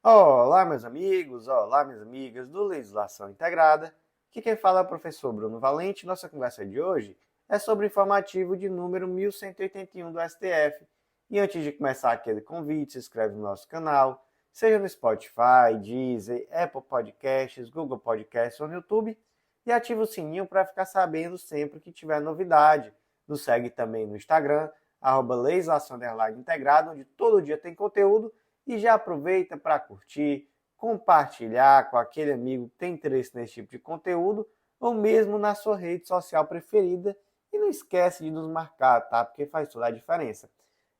Olá, meus amigos, olá, minhas amigas do Legislação Integrada. Aqui quem fala é o professor Bruno Valente. Nossa conversa de hoje é sobre o informativo de número 1181 do STF. E antes de começar aquele convite, se inscreve no nosso canal, seja no Spotify, Deezer, Apple Podcasts, Google Podcasts ou no YouTube, e ativa o sininho para ficar sabendo sempre que tiver novidade. Nos segue também no Instagram, @legislação_integrada, onde todo dia tem conteúdo. E já aproveita para curtir, compartilhar com aquele amigo que tem interesse nesse tipo de conteúdo, ou mesmo na sua rede social preferida. E não esquece de nos marcar, tá? Porque faz toda a diferença.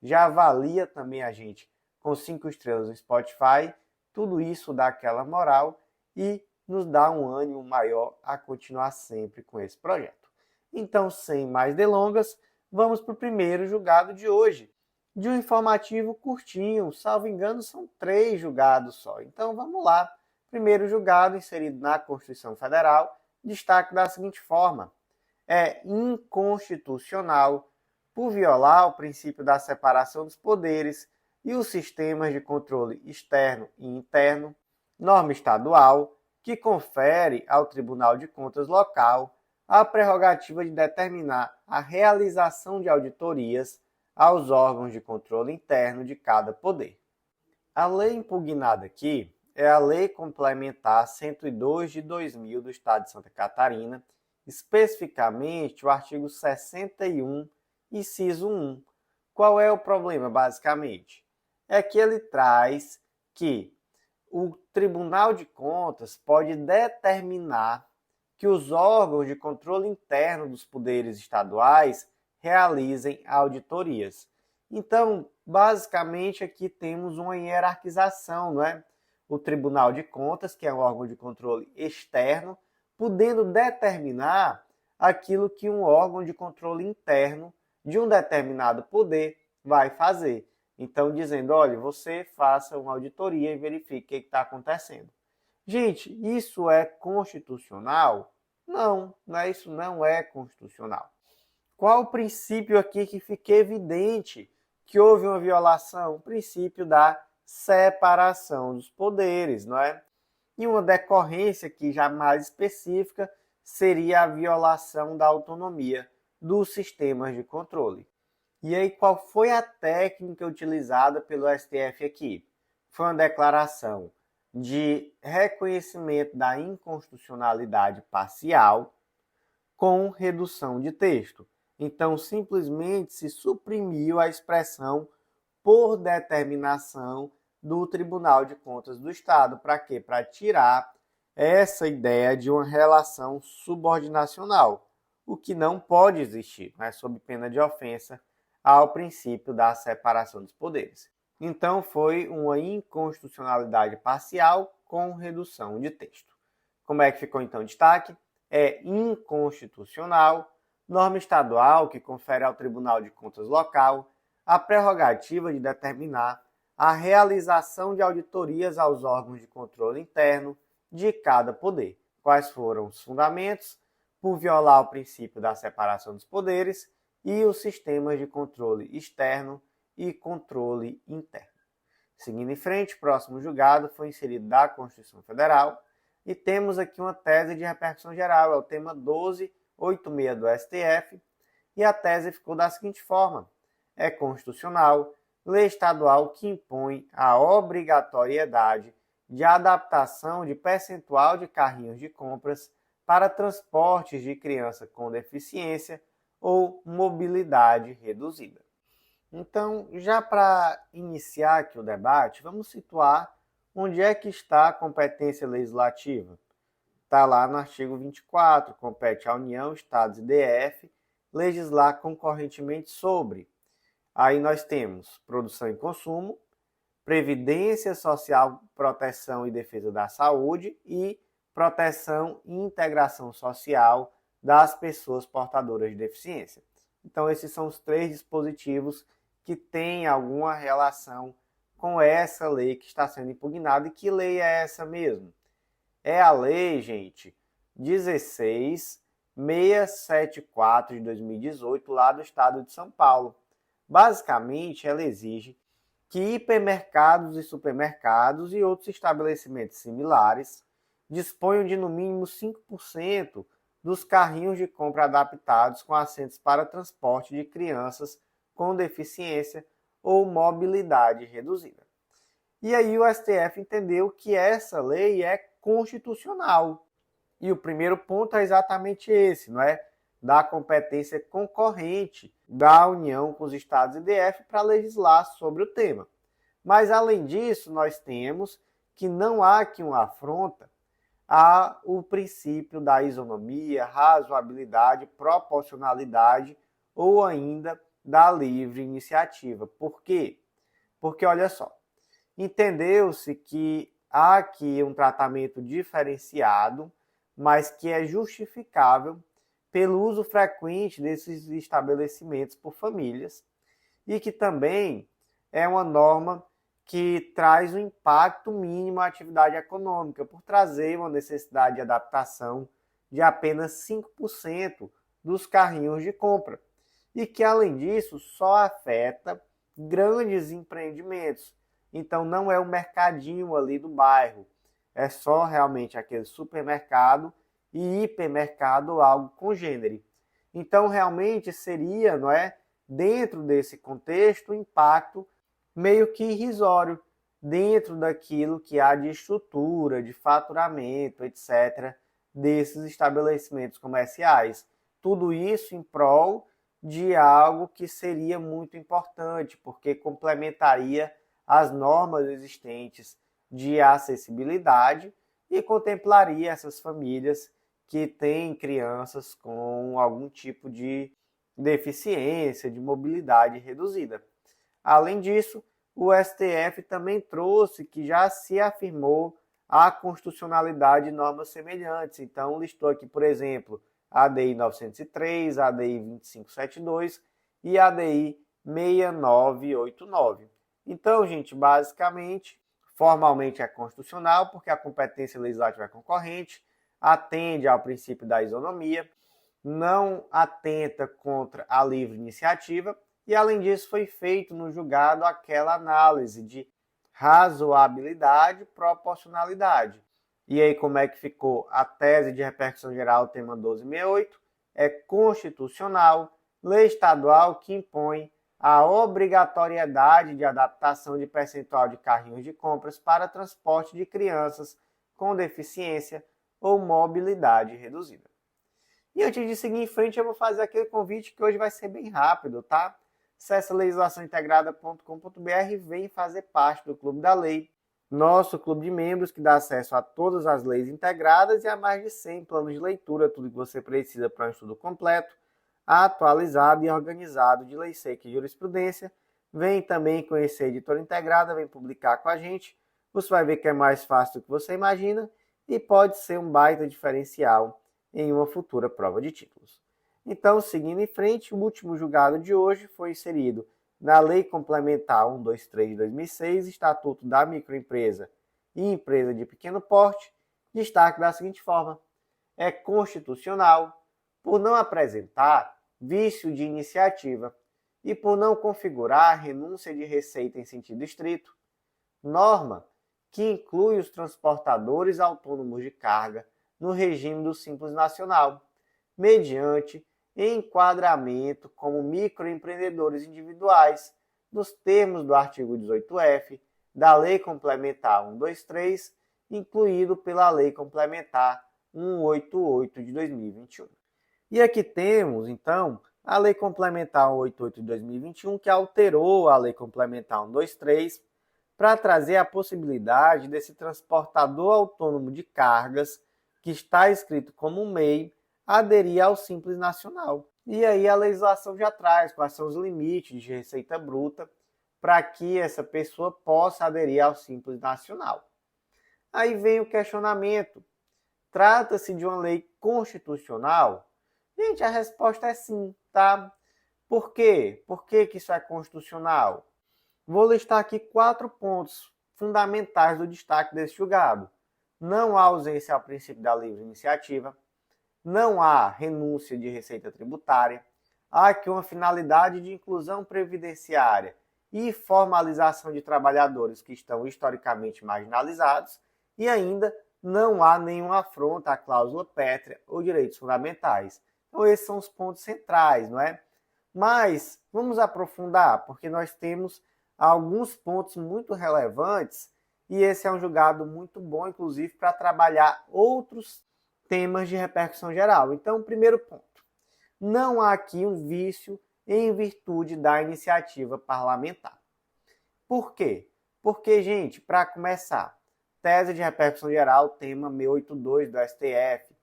Já avalia também a gente com 5 estrelas no Spotify. Tudo isso dá aquela moral e nos dá um ânimo maior a continuar sempre com esse projeto. Então, sem mais delongas, vamos para o primeiro julgado de hoje, de um informativo curtinho, salvo engano, são 3 julgados só. Então vamos lá. Primeiro julgado, inserido na Constituição Federal, destaque da seguinte forma: é inconstitucional por violar o princípio da separação dos poderes e os sistemas de controle externo e interno, norma estadual, que confere ao Tribunal de Contas local a prerrogativa de determinar a realização de auditorias aos órgãos de controle interno de cada poder. A lei impugnada aqui é a Lei Complementar 102 de 2000 do Estado de Santa Catarina, especificamente o artigo 61, inciso 1. Qual é o problema, basicamente? É que ele traz que o Tribunal de Contas pode determinar que os órgãos de controle interno dos poderes estaduais realizem auditorias. Então, basicamente, aqui temos uma hierarquização, não é? O Tribunal de Contas, que é um órgão de controle externo, podendo determinar aquilo que um órgão de controle interno de um determinado poder vai fazer. Então, dizendo, olha, você faça uma auditoria e verifique o que está acontecendo. Gente, isso é constitucional? Não, isso não é constitucional. Qual o princípio aqui que fica evidente que houve uma violação? O princípio da separação dos poderes, não é? E uma decorrência aqui já mais específica seria a violação da autonomia dos sistemas de controle. E aí, qual foi a técnica utilizada pelo STF aqui? Foi uma declaração de reconhecimento da inconstitucionalidade parcial com redução de texto. Então, simplesmente se suprimiu a expressão por determinação do Tribunal de Contas do Estado. Para quê? Para tirar essa ideia de uma relação subordinacional, o que não pode existir, né, sob pena de ofensa ao princípio da separação dos poderes. Então, foi uma inconstitucionalidade parcial com redução de texto. Como é que ficou então o destaque? É inconstitucional norma estadual que confere ao Tribunal de Contas local a prerrogativa de determinar a realização de auditorias aos órgãos de controle interno de cada poder. Quais foram os fundamentos? Por violar o princípio da separação dos poderes e os sistemas de controle externo e controle interno. Seguindo em frente, o próximo julgado foi inserido da Constituição Federal e temos aqui uma tese de repercussão geral, é o tema 1286 do STF, e a tese ficou da seguinte forma: é constitucional lei estadual que impõe a obrigatoriedade de adaptação de percentual de carrinhos de compras para transportes de criança com deficiência ou mobilidade reduzida. Então, já para iniciar aqui o debate, vamos situar onde é que está a competência legislativa. Está lá no artigo 24, compete à União, Estados e DF legislar concorrentemente sobre. Aí nós temos produção e consumo, previdência social, proteção e defesa da saúde e proteção e integração social das pessoas portadoras de deficiência. Então, esses são os 3 dispositivos que têm alguma relação com essa lei que está sendo impugnada. E que lei é essa mesmo? É a lei, gente, 16674 de 2018, lá do estado de São Paulo. Basicamente, ela exige que hipermercados e supermercados e outros estabelecimentos similares disponham de no mínimo 5% dos carrinhos de compra adaptados com assentos para transporte de crianças com deficiência ou mobilidade reduzida. E aí o STF entendeu que essa lei é constitucional. E o primeiro ponto é exatamente esse, não é? Da competência concorrente da União com os estados e DF para legislar sobre o tema. Mas, além disso, nós temos que não há aqui uma afronta ao princípio da isonomia, razoabilidade, proporcionalidade ou ainda da livre iniciativa. Por quê? Porque, olha só, entendeu-se que há aqui um tratamento diferenciado, mas que é justificável pelo uso frequente desses estabelecimentos por famílias e que também é uma norma que traz um impacto mínimo à atividade econômica, por trazer uma necessidade de adaptação de apenas 5% dos carrinhos de compra. E que, além disso, só afeta grandes empreendimentos. Então, não é o mercadinho ali do bairro, é só realmente aquele supermercado e hipermercado ou algo congênere. Então, realmente seria, não é, dentro desse contexto, o impacto meio que irrisório dentro daquilo que há de estrutura, de faturamento, etc., desses estabelecimentos comerciais. Tudo isso em prol de algo que seria muito importante, porque complementaria as normas existentes de acessibilidade e contemplaria essas famílias que têm crianças com algum tipo de deficiência, de mobilidade reduzida. Além disso, o STF também trouxe que já se afirmou a constitucionalidade de normas semelhantes. Então, listou aqui, por exemplo, a ADI 903, a ADI 2572 e a ADI 6989. Então, gente, basicamente, formalmente é constitucional, porque a competência legislativa é concorrente, atende ao princípio da isonomia, não atenta contra a livre iniciativa, e, além disso, foi feito no julgado aquela análise de razoabilidade e proporcionalidade. E aí, como é que ficou a tese de repercussão geral, tema 1268? É constitucional, lei estadual que impõe a obrigatoriedade de adaptação de percentual de carrinhos de compras para transporte de crianças com deficiência ou mobilidade reduzida. E antes de seguir em frente, eu vou fazer aquele convite que hoje vai ser bem rápido, tá? Acesse legislaçãointegrada.com.br e vem fazer parte do Clube da Lei, nosso clube de membros que dá acesso a todas as leis integradas e a mais de 100 planos de leitura, tudo que você precisa para um estudo completo, atualizado e organizado de lei seca e jurisprudência. Vem também conhecer a Editora Integrada, vem publicar com a gente. Você vai ver que é mais fácil do que você imagina e pode ser um baita diferencial em uma futura prova de títulos. Então, seguindo em frente, o último julgado de hoje foi inserido na Lei Complementar 123 de 2006, Estatuto da Microempresa e Empresa de Pequeno Porte, destaque da seguinte forma: é constitucional por não apresentar vício de iniciativa e por não configurar renúncia de receita em sentido estrito, norma que inclui os transportadores autônomos de carga no regime do Simples Nacional, mediante enquadramento como microempreendedores individuais, nos termos do artigo 18F da Lei Complementar 123, incluído pela Lei Complementar 188 de 2021. E aqui temos, então, a Lei Complementar 188 de 2021, que alterou a Lei Complementar 123 para trazer a possibilidade desse transportador autônomo de cargas, que está escrito como MEI, aderir ao Simples Nacional. E aí a legislação já traz quais são os limites de receita bruta para que essa pessoa possa aderir ao Simples Nacional. Aí vem o questionamento: trata-se de uma lei constitucional? Gente, a resposta é sim, tá? Por quê? Por que isso é constitucional? Vou listar aqui 4 pontos fundamentais do destaque desse julgado. Não há ausência ao princípio da livre iniciativa, não há renúncia de receita tributária, há aqui uma finalidade de inclusão previdenciária e formalização de trabalhadores que estão historicamente marginalizados, e ainda não há nenhuma afronta à cláusula pétrea ou direitos fundamentais. Então esses são os pontos centrais, não é? Mas vamos aprofundar, porque nós temos alguns pontos muito relevantes e esse é um julgado muito bom, inclusive, para trabalhar outros temas de repercussão geral. Então, primeiro ponto, não há aqui um vício em virtude da iniciativa parlamentar. Por quê? Porque, gente, para começar, tese de repercussão geral, tema 682 do STF,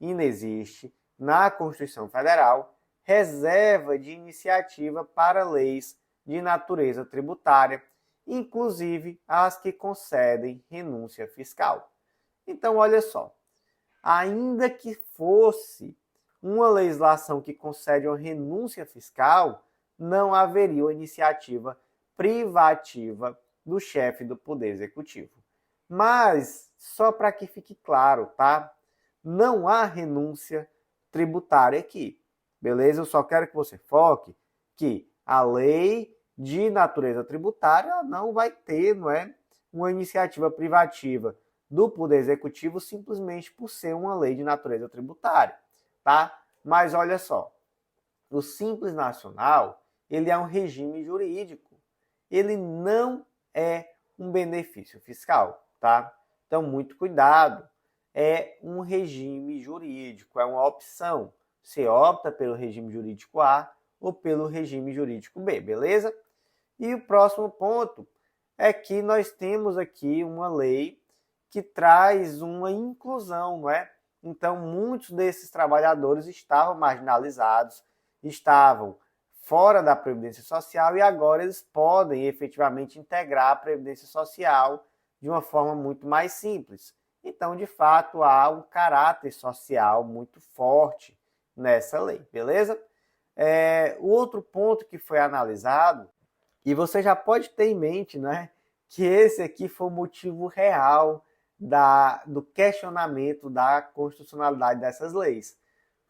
inexiste na Constituição Federal reserva de iniciativa para leis de natureza tributária, inclusive as que concedem renúncia fiscal. Então, olha só, ainda que fosse uma legislação que concede uma renúncia fiscal, não haveria uma iniciativa privativa do chefe do Poder Executivo. Mas, só para que fique claro, tá? Não há renúncia tributária aqui, beleza? Eu só quero que você foque que a lei de natureza tributária não vai ter, não é, uma iniciativa privativa do Poder Executivo simplesmente por ser uma lei de natureza tributária, tá? Mas olha só, o Simples Nacional, ele é um regime jurídico, ele não é um benefício fiscal, tá? Então, muito cuidado, é um regime jurídico, é uma opção. Você opta pelo regime jurídico A ou pelo regime jurídico B, beleza? E o próximo ponto é que nós temos aqui uma lei que traz uma inclusão, não é? Então, muitos desses trabalhadores estavam marginalizados, estavam fora da Previdência Social e agora eles podem efetivamente integrar a Previdência Social de uma forma muito mais simples. Então, de fato, há um caráter social muito forte nessa lei, beleza? O outro ponto que foi analisado, e você já pode ter em mente, né, que esse aqui foi o motivo real do questionamento da constitucionalidade dessas leis,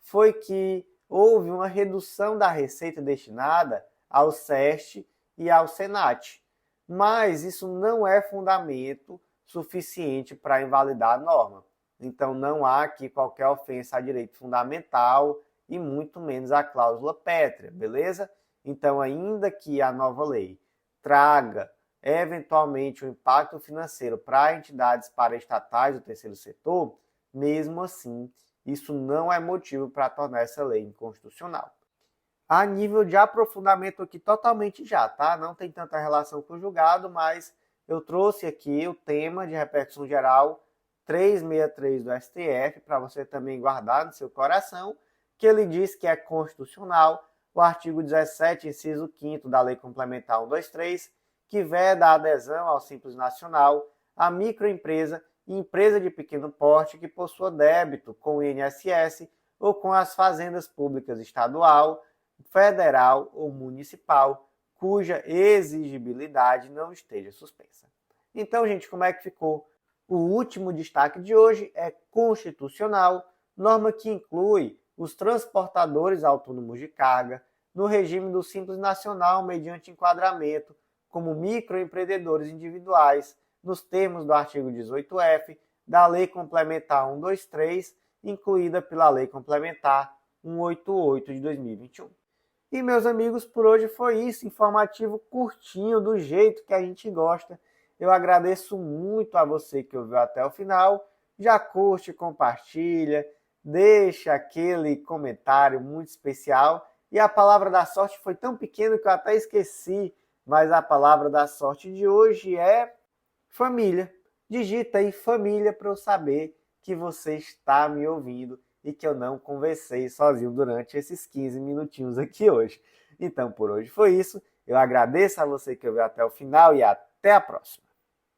foi que houve uma redução da receita destinada ao SEST e ao SENAT, mas isso não é fundamento suficiente para invalidar a norma. Então não há aqui qualquer ofensa a direito fundamental e muito menos a cláusula pétrea, beleza? Então, ainda que a nova lei traga eventualmente um impacto financeiro para entidades paraestatais do terceiro setor, mesmo assim, isso não é motivo para tornar essa lei inconstitucional. A nível de aprofundamento aqui, totalmente já, tá? Não tem tanta relação com o julgado, mas eu trouxe aqui o tema de repercussão geral 363 do STF, para você também guardar no seu coração, que ele diz que é constitucional o artigo 17, inciso 5º da Lei Complementar 123, que veda a adesão ao Simples Nacional a microempresa e empresa de pequeno porte que possua débito com o INSS ou com as fazendas públicas estadual, federal ou municipal, cuja exigibilidade não esteja suspensa. Então, gente, como é que ficou? O último destaque de hoje é constitucional, norma que inclui os transportadores autônomos de carga no regime do Simples Nacional mediante enquadramento como microempreendedores individuais, nos termos do artigo 18F da Lei Complementar 123, incluída pela Lei Complementar 188 de 2021. E, meus amigos, por hoje foi isso, informativo curtinho, do jeito que a gente gosta. Eu agradeço muito a você que ouviu até o final. Já curte, compartilha, deixa aquele comentário muito especial. E a palavra da sorte foi tão pequena que eu até esqueci, mas a palavra da sorte de hoje é família. Digita aí família para eu saber que você está me ouvindo e que eu não conversei sozinho durante esses 15 minutinhos aqui hoje. Então, por hoje foi isso. Eu agradeço a você que ouviu até o final e até a próxima.